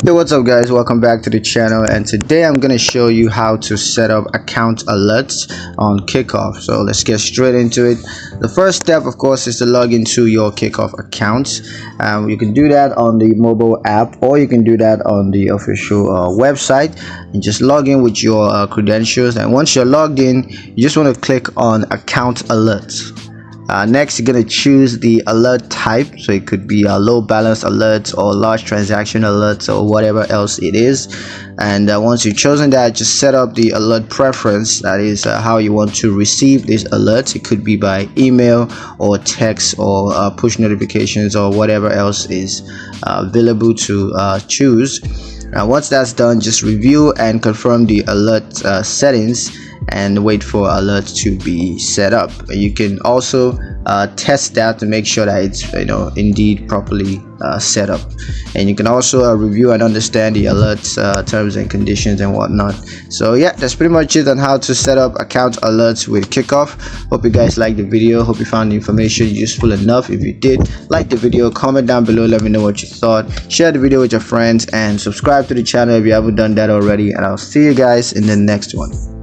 Hey, what's up guys, welcome back to the channel, and today I'm going to show you how to set up account alerts on Kikoff. So let's get straight into it. The first step, of course, is to log into your Kikoff account. You can do that on the mobile app, or you can do that on the official website, and just log in with your credentials. And once you're logged in, you just want to click on account alerts. Next, you're going to choose the alert type, so it could be a low balance alerts or large transaction alerts or whatever else it is. And once you've chosen that, just set up the alert preference, that is how you want to receive these alerts. It could be by email or text or push notifications or whatever else is available to choose. Once that's done, just review and confirm the alert settings and wait for alerts to be set up. You can also test that to make sure that it's indeed properly set up, and you can also review and understand the alerts terms and conditions and whatnot. So yeah, that's pretty much it on how to set up account alerts with Kikoff. Hope you guys liked the video. Hope you found the information useful enough. If you did, like the video, comment down below, let me know what you thought, share the video with your friends, and subscribe to the channel if you haven't done that already. And I'll see you guys in the next one.